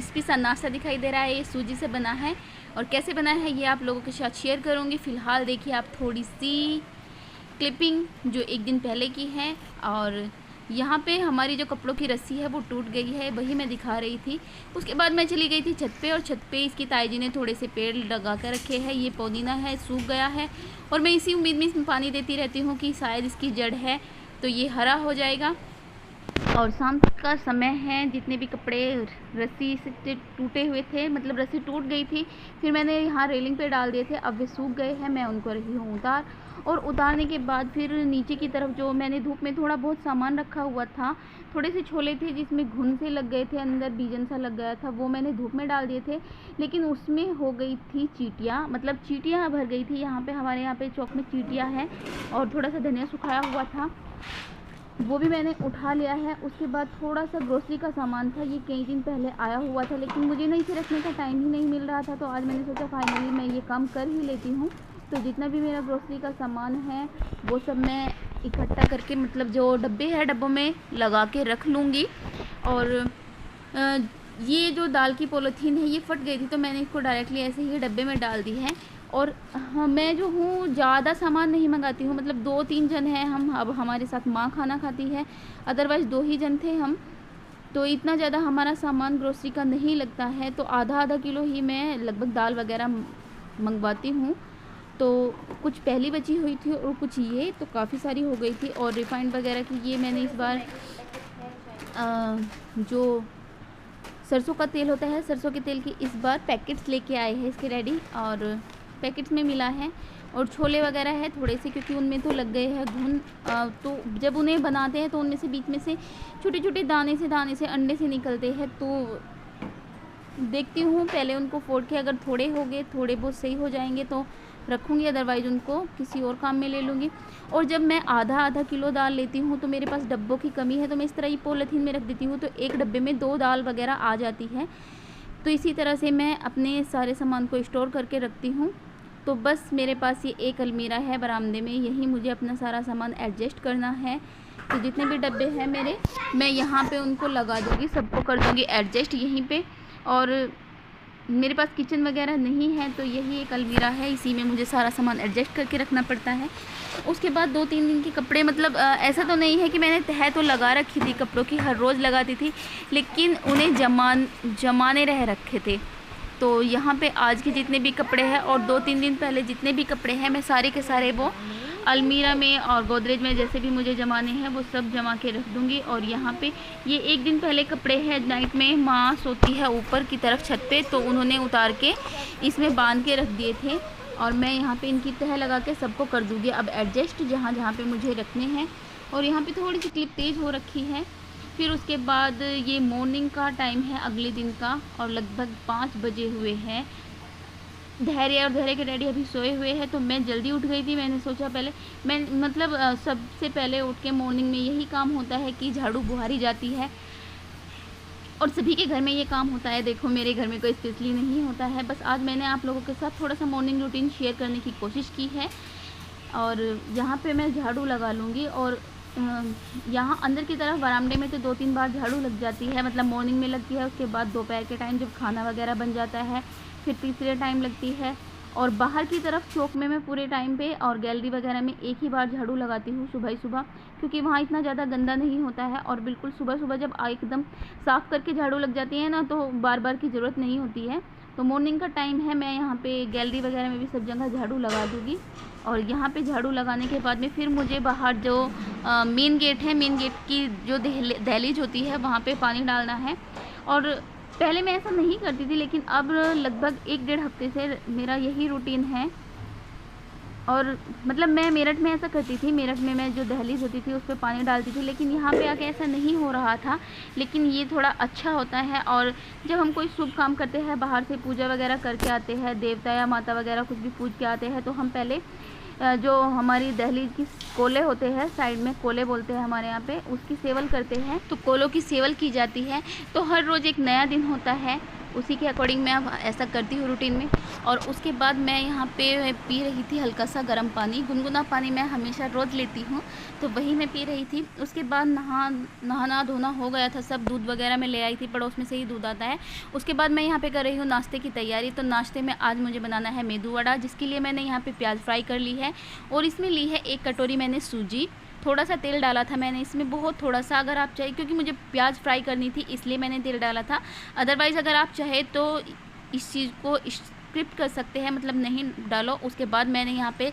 Crispy सा नाश्ता दिखाई दे रहा है। ये सूजी से बना है और कैसे बना है ये आप लोगों के साथ शेयर करूँगी। फ़िलहाल देखिए आप थोड़ी सी क्लिपिंग जो एक दिन पहले की है, और यहाँ पे हमारी जो कपड़ों की रस्सी है वो टूट गई है, वही मैं दिखा रही थी। उसके बाद मैं चली गई थी छत पे, और छत पे इसकी ताई जी ने थोड़े से पेड़ लगा कर रखे हैं। ये पुदीना है, सूख गया है, और मैं इसी उम्मीद में इसमें पानी देती रहती हूँ कि शायद इसकी जड़ है तो ये हरा हो जाएगा। और शाम का समय है, जितने भी कपड़े रस्सी से टूटे हुए थे, मतलब रस्सी टूट गई थी, फिर मैंने यहाँ रेलिंग पे डाल दिए थे, अब वे सूख गए हैं। मैं उनको रही हूँ उतार, और उतारने के बाद फिर नीचे की तरफ जो मैंने धूप में थोड़ा बहुत सामान रखा हुआ था, थोड़े से छोले थे जिसमें घुन से लग गए थे, अंदर बीजन सा लग गया था, वो मैंने धूप में डाल दिए थे, लेकिन उसमें हो गई थी चींटियाँ, मतलब चींटियाँ भर गई थी। यहाँ पे हमारे यहाँ पे चौक में चींटियाँ हैं, और थोड़ा सा धनिया सुखाया हुआ था वो भी मैंने उठा लिया है। उसके बाद थोड़ा सा ग्रोसरी का सामान था, ये कई दिन पहले आया हुआ था, लेकिन मुझे नहीं इसे रखने का टाइम ही नहीं मिल रहा था, तो आज मैंने सोचा फाइनली मैं ये काम कर ही लेती हूँ। तो जितना भी मेरा ग्रोसरी का सामान है वो सब मैं इकट्ठा करके, मतलब जो डब्बे हैं डब्बों में लगा के रख लूँगी। और ये जो दाल की पॉलीथीन है ये फट गई थी, तो मैंने इसको डायरेक्टली ऐसे ही डब्बे में डाल दी है। और हाँ, मैं जो हूँ ज़्यादा सामान नहीं मंगाती हूँ, मतलब 2-3 जन हैं हम, अब हमारे साथ माँ खाना खाती है, अदरवाइज़ 2 ही जन थे हम, तो इतना ज़्यादा हमारा सामान ग्रोसरी का नहीं लगता है। तो आधा किलो ही मैं लगभग दाल वगैरह मंगवाती हूँ। तो कुछ पहली बची हुई थी और कुछ ये, तो काफ़ी सारी हो गई थी। और रिफाइंड वगैरह की ये मैंने इस बार जो सरसों का तेल होता है, सरसों के तेल की इस बार पैकेट्स लेके आए हैं इसके रेडी, और पैकेट्स में मिला है। और छोले वगैरह है थोड़े से, क्योंकि उनमें तो लग गए हैं घुन, तो जब उन्हें बनाते हैं तो उनमें से बीच में से छोटे छोटे दाने से अंडे से निकलते हैं, तो देखती हूँ पहले उनको फोड़ के, अगर थोड़े हो गए, थोड़े बहुत सही हो जाएंगे तो रखूँगी, अदरवाइज़ उनको किसी और काम में ले लूँगी। और जब मैं आधा किलो दाल लेती हूँ तो मेरे पास डब्बों की कमी है, तो मैं इस तरह ही पॉलीथीन में रख देती हूँ, तो एक डब्बे में 2 दाल वगैरह आ जाती है। तो इसी तरह से मैं अपने सारे सामान को स्टोर करके रखती हूँ। तो बस मेरे पास ये एक अलमीरा है बरामदे में, यहीं मुझे अपना सारा सामान एडजस्ट करना है। तो जितने भी डब्बे हैं मेरे, मैं यहाँ पे उनको लगा दूँगी, सबको कर दूँगी एडजस्ट यहीं पे। और मेरे पास किचन वगैरह नहीं है, तो यही एक अलमीरा है, इसी में मुझे सारा सामान एडजस्ट करके रखना पड़ता है। उसके बाद 2-3 दिन के कपड़े, मतलब ऐसा तो नहीं है कि मैंने तह तो लगा रखी थी कपड़ों की, हर रोज़ लगाती थी, लेकिन उन्हें जमाने रह रखे थे। तो यहाँ पे आज के जितने भी कपड़े हैं और 2-3 दिन पहले जितने भी कपड़े हैं, मैं सारे के सारे वो अलमीरा में और गोदरेज में जैसे भी मुझे जमाने हैं वो सब जमा के रख दूँगी। और यहाँ पे ये एक दिन पहले कपड़े हैं, नाइट में माँ सोती है ऊपर की तरफ छत पे, तो उन्होंने उतार के इसमें बांध के रख दिए थे, और मैं यहाँ पे इनकी तह लगा के सबको कर दूँगी अब एडजस्ट, जहाँ जहाँ पे मुझे रखने हैं। और यहाँ पे थोड़ी सी क्लिप तेज़ हो रखी है। फिर उसके बाद ये मॉर्निंग का टाइम है अगले दिन का, और लगभग 5 बजे हुए हैं। धैर्य और धैर्य के डैडी अभी सोए हुए हैं, तो मैं जल्दी उठ गई थी। मैंने सोचा पहले मैं, मतलब सबसे पहले उठ के मॉर्निंग में यही काम होता है कि झाड़ू बुहारी जाती है, और सभी के घर में ये काम होता है। देखो मेरे घर में कोई स्पेशली नहीं होता है, बस आज मैंने आप लोगों के साथ थोड़ा सा मॉर्निंग रूटीन शेयर करने की कोशिश की है। और यहाँ पे मैं झाड़ू लगा लूँगी, और यहाँ अंदर की तरफ बरामदे में तो 2-3 बार झाड़ू लग जाती है, मतलब मॉर्निंग में लगती है, उसके बाद दोपहर के टाइम जब खाना वगैरह बन जाता है फिर तीसरे टाइम लगती है। और बाहर की तरफ चौक में मैं पूरे टाइम पे और गैलरी वगैरह में एक ही बार झाड़ू लगाती हूँ सुबह ही सुबह, क्योंकि वहाँ इतना ज़्यादा गंदा नहीं होता है, और बिल्कुल सुबह सुबह जब एकदम साफ़ करके झाड़ू लग जाती है ना, तो बार बार की ज़रूरत नहीं होती है। तो मॉर्निंग का टाइम है, मैं यहाँ पे गैलरी वगैरह में भी सब जगह झाड़ू लगा दूँगी। और यहाँ पे झाड़ू लगाने के बाद में फिर मुझे बाहर जो मेन गेट है, मेन गेट की जो दहलीज होती है वहाँ पे पानी डालना है। और पहले मैं ऐसा नहीं करती थी, लेकिन अब लगभग 1-1.5 हफ्ते से मेरा यही रूटीन है। और मतलब मैं मेरठ में ऐसा करती थी, मेरठ में मैं जो दहलीज होती थी उस पर पानी डालती थी, लेकिन यहाँ पे आके ऐसा नहीं हो रहा था। लेकिन ये थोड़ा अच्छा होता है, और जब हम कोई शुभ काम करते हैं, बाहर से पूजा वगैरह करके आते हैं, देवता या माता वगैरह कुछ भी पूज के आते हैं, तो हम पहले जो हमारी दहलीज की कोले होते हैं, साइड में कोले बोलते हैं हमारे यहाँ पे, उसकी सेवल करते हैं। तो कोलों की सेवल की जाती है, तो हर रोज़ एक नया दिन होता है। उसी के अकॉर्डिंग मैं अब ऐसा करती हूँ रूटीन में। और उसके बाद मैं यहाँ पे पी रही थी हल्का सा गर्म पानी, गुनगुना पानी मैं हमेशा रोज़ लेती हूँ, तो वही मैं पी रही थी। उसके बाद नहाना धोना हो गया था सब, दूध वगैरह मैं ले आई थी, पड़ोस में से ही दूध आता है। उसके बाद मैं यहाँ पे कर रही हूँ नाश्ते की तैयारी। तो नाश्ते में आज मुझे बनाना है मेदू वड़ा, जिसके लिए मैंने यहाँ पे प्याज फ्राई कर ली है और इसमें ली है 1 कटोरी मैंने सूजी। थोड़ा सा तेल डाला था मैंने इसमें, बहुत थोड़ा सा, अगर आप चाहे, क्योंकि मुझे प्याज फ्राई करनी थी इसलिए मैंने तेल डाला था। अदरवाइज़ अगर आप चाहे तो इस चीज़ को स्किप कर सकते हैं, मतलब नहीं डालो। उसके बाद मैंने यहाँ पे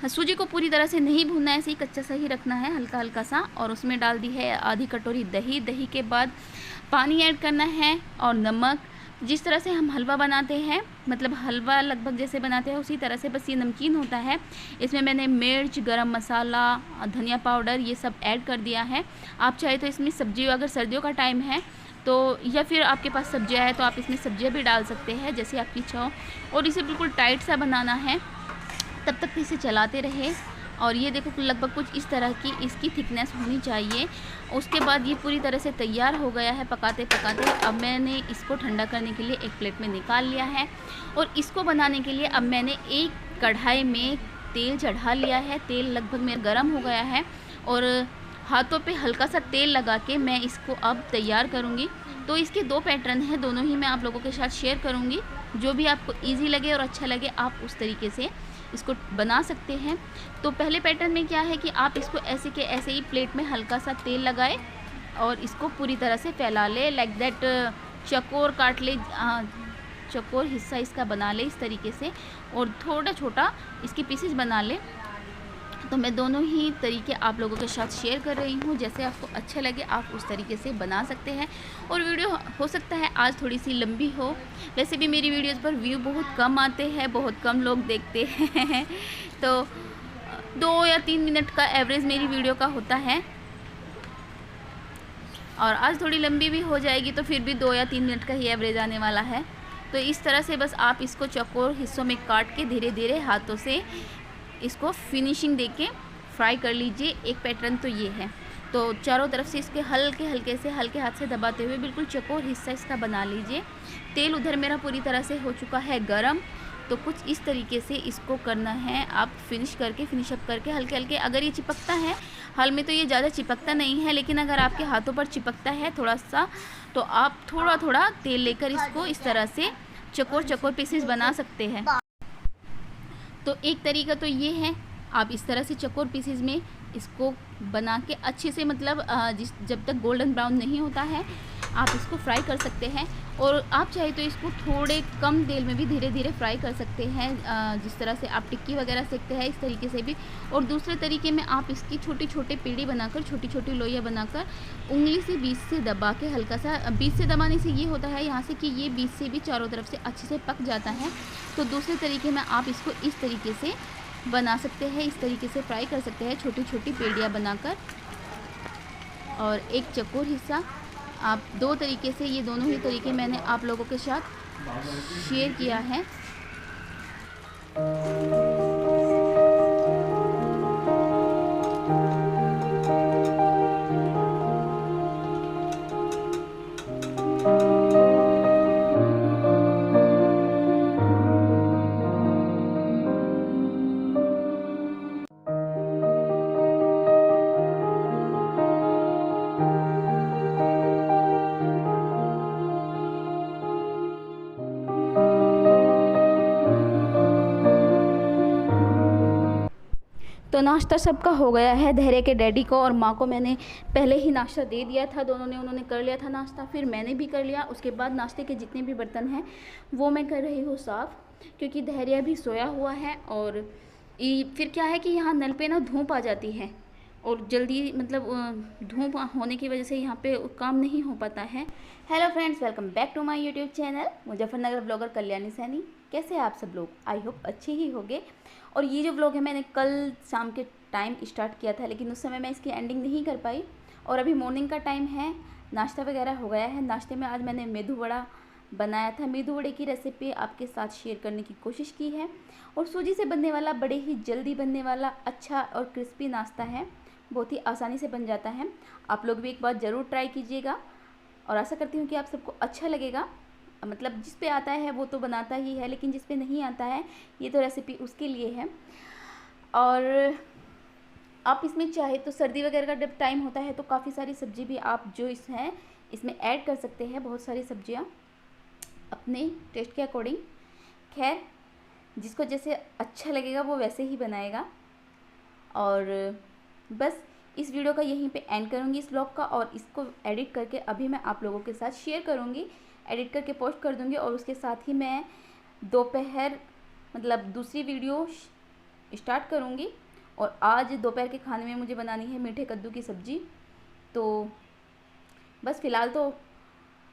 सूजी को पूरी तरह से नहीं भूनना है, ऐसे ही कच्चा सा ही रखना है, हल्का हल्का सा। और उसमें डाल दी है आधी कटोरी दही। दही के बाद पानी ऐड करना है और नमक। जिस तरह से हम हलवा बनाते हैं, मतलब हलवा लगभग जैसे बनाते हैं उसी तरह से, बस ये नमकीन होता है। इसमें मैंने मिर्च, गरम मसाला, धनिया पाउडर ये सब ऐड कर दिया है। आप चाहे तो इसमें सब्जी, अगर सर्दियों का टाइम है तो, या फिर आपके पास सब्जियां है तो आप इसमें सब्जियां भी डाल सकते हैं, जैसे आपकी इच्छा हो। और इसे बिल्कुल टाइट सा बनाना है, तब तक इसे चलाते रहे। और ये देखो लगभग कुछ इस तरह की इसकी थिकनेस होनी चाहिए। उसके बाद ये पूरी तरह से तैयार हो गया है पकाते पकाते। अब मैंने इसको ठंडा करने के लिए एक प्लेट में निकाल लिया है और इसको बनाने के लिए अब मैंने एक कढ़ाई में तेल चढ़ा लिया है। तेल लगभग मेरा गर्म हो गया है और हाथों पे हल्का सा तेल लगा के मैं इसको अब तैयार करूँगी। तो इसके 2 पैटर्न हैं, दोनों ही मैं आप लोगों के साथ शेयर करूँगी। जो भी आपको ईजी लगे और अच्छा लगे आप उस तरीके से इसको बना सकते हैं। तो पहले पैटर्न में क्या है कि आप इसको ऐसे के ऐसे ही प्लेट में हल्का सा तेल लगाए और इसको पूरी तरह से फैला ले, लाइक दैट, चकोर काट ले, चकोर हिस्सा इसका बना ले इस तरीके से, और थोड़ा छोटा इसके पीसेस बना ले। तो मैं दोनों ही तरीके आप लोगों के साथ शेयर कर रही हूँ, जैसे आपको अच्छा लगे आप उस तरीके से बना सकते हैं। और वीडियो हो सकता है आज थोड़ी सी लंबी हो, वैसे भी मेरी वीडियोस पर व्यू बहुत कम आते हैं, बहुत कम लोग देखते हैं तो 2 या 3 मिनट का एवरेज मेरी वीडियो का होता है, और आज थोड़ी लंबी भी हो जाएगी तो फिर भी 2 या 3 मिनट का ही एवरेज आने वाला है। तो इस तरह से बस आप इसको चौकोर हिस्सों में काट के धीरे धीरे हाथों से इसको फिनिशिंग देके फ्राई कर लीजिए। एक पैटर्न तो ये है। तो चारों तरफ से इसके हल्के हल्के से, हल्के हाथ से दबाते हुए बिल्कुल चौकोर हिस्सा इसका बना लीजिए। तेल उधर मेरा पूरी तरह से हो चुका है गरम, तो कुछ इस तरीके से इसको करना है। आप फिनिश अप करके हल्के हल्के, अगर ये चिपकता है हाल में तो ये ज़्यादा चिपकता नहीं है, लेकिन अगर आपके हाथों पर चिपकता है थोड़ा सा तो आप थोड़ा थोड़ा तेल लेकर इसको इस तरह से चौकोर चौकोर पीसेस बना सकते हैं। तो एक तरीका तो ये है, आप इस तरह से चौकोर पीसेस में इसको बना के अच्छे से, मतलब जब तक गोल्डन ब्राउन नहीं होता है आप इसको फ्राई कर सकते हैं। और आप चाहे तो इसको थोड़े कम तेल में भी धीरे धीरे फ्राई कर सकते हैं, जिस तरह से आप टिक्की वगैरह सेकते हैं इस तरीके से भी। और दूसरे तरीके में आप इसकी छोटी छोटी पेड़ी बनाकर, छोटी छोटी लोइयाँ बनाकर उंगली से बीच से दबा के, हल्का सा बीच से दबाने से ये होता है यहाँ से कि ये बीच से भी चारों तरफ से अच्छे से पक जाता है। तो दूसरे तरीके में आप इसको इस तरीके से बना सकते हैं, इस तरीके से फ्राई कर सकते हैं छोटी छोटी पेड़ियाँ बनाकर। और एक चकोर हिस्सा आप 2 तरीके से, ये दोनों ही तरीके मैंने आप लोगों के साथ शेयर किया है। तो नाश्ता सबका हो गया है। धैर्य के डैडी को और माँ को मैंने पहले ही नाश्ता दे दिया था, उन्होंने कर लिया था नाश्ता, फिर मैंने भी कर लिया। उसके बाद नाश्ते के जितने भी बर्तन हैं वो मैं कर रही हूँ साफ़, क्योंकि धैर्य भी सोया हुआ है। और फिर क्या है कि यहाँ नल पे ना धूप आ जाती है और जल्दी, मतलब धूप होने की वजह से यहाँ पे काम नहीं हो पाता है। Hello friends, welcome back to my YouTube channel Muzaffarnagar blogger Kalyani Saini. कैसे हैं आप सब लोग? आई होप अच्छे ही होंगे। और ये जो व्लॉग है मैंने कल शाम के टाइम स्टार्ट किया था, लेकिन उस समय मैं इसकी एंडिंग नहीं कर पाई। और अभी मॉर्निंग का टाइम है, नाश्ता वगैरह हो गया है। नाश्ते में आज मैंने मेदू वड़ा बनाया था। मेदू वड़े की रेसिपी आपके साथ शेयर करने की कोशिश की है। और सूजी से बनने वाला, बड़े ही जल्दी बनने वाला अच्छा और क्रिस्पी नाश्ता है, बहुत ही आसानी से बन जाता है। आप लोग भी एक बार ज़रूर ट्राई कीजिएगा और आशा करती हूँ कि आप सबको अच्छा लगेगा। मतलब जिस पे आता है वो तो बनाता ही है, लेकिन जिस पे नहीं आता है ये तो रेसिपी उसके लिए है। और आप इसमें चाहे तो सर्दी वगैरह का जब टाइम होता है तो काफ़ी सारी सब्ज़ी भी आप जो इसमें ऐड कर सकते हैं, बहुत सारी सब्जियां अपने टेस्ट के अकॉर्डिंग। खैर, जिसको जैसे अच्छा लगेगा वो वैसे ही बनाएगा। और बस इस वीडियो का यहीं पे एंड करूँगी इस व्लॉग का, और इसको एडिट करके अभी मैं आप लोगों के साथ शेयर करूँगी, एडिट करके पोस्ट कर दूँगी। और उसके साथ ही मैं दोपहर मतलब दूसरी वीडियो स्टार्ट करूँगी। और आज दोपहर के खाने में मुझे बनानी है मीठे कद्दू की सब्ज़ी। तो बस फ़िलहाल तो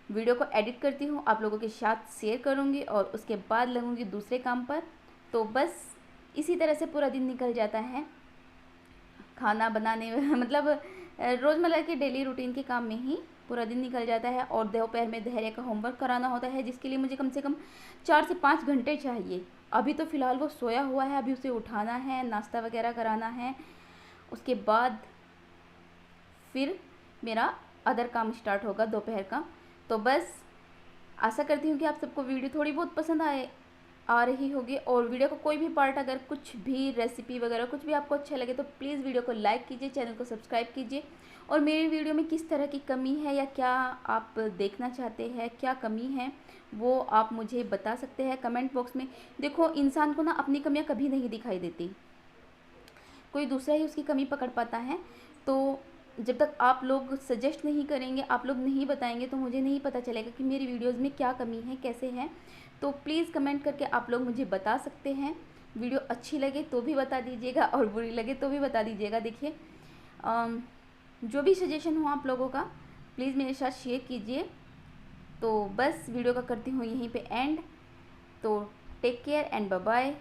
वीडियो को एडिट करती हूँ, आप लोगों के साथ शेयर करूँगी और उसके बाद लगूँगी दूसरे काम पर। तो बस इसी तरह से पूरा दिन निकल जाता है खाना बनाने में मतलब रोज़मर्रा के डेली रूटीन के काम में ही पूरा दिन निकल जाता है। और दोपहर में धैर्य का होमवर्क कराना होता है, जिसके लिए मुझे कम से कम 4 से 5 घंटे चाहिए। अभी तो फ़िलहाल वो सोया हुआ है, अभी उसे उठाना है, नाश्ता वगैरह कराना है, उसके बाद फिर मेरा अदर काम स्टार्ट होगा दोपहर का। तो बस आशा करती हूँ कि आप सबको वीडियो थोड़ी बहुत पसंद आ रही होगी। और वीडियो का कोई भी पार्ट, अगर कुछ भी रेसिपी वगैरह कुछ भी आपको अच्छा लगे तो प्लीज़ वीडियो को लाइक कीजिए, चैनल को सब्सक्राइब कीजिए। और मेरी वीडियो में किस तरह की कमी है या क्या आप देखना चाहते हैं, क्या कमी है, वो आप मुझे बता सकते हैं कमेंट बॉक्स में। देखो, इंसान को ना अपनी कमियां कभी नहीं दिखाई देती, कोई दूसरा ही उसकी कमी पकड़ पाता है। तो जब तक आप लोग सजेस्ट नहीं करेंगे, आप लोग नहीं बताएंगे, तो मुझे नहीं पता चलेगा कि मेरी वीडियोज़ में क्या कमी है, कैसे है। तो प्लीज़ कमेंट करके आप लोग मुझे बता सकते हैं। वीडियो अच्छी लगे तो भी बता दीजिएगा और बुरी लगे तो भी बता दीजिएगा। देखिए, जो भी सजेशन हो आप लोगों का प्लीज़ मेरे साथ शेयर कीजिए। तो बस वीडियो का करती हूँ यहीं पे एंड। तो take care and bye bye.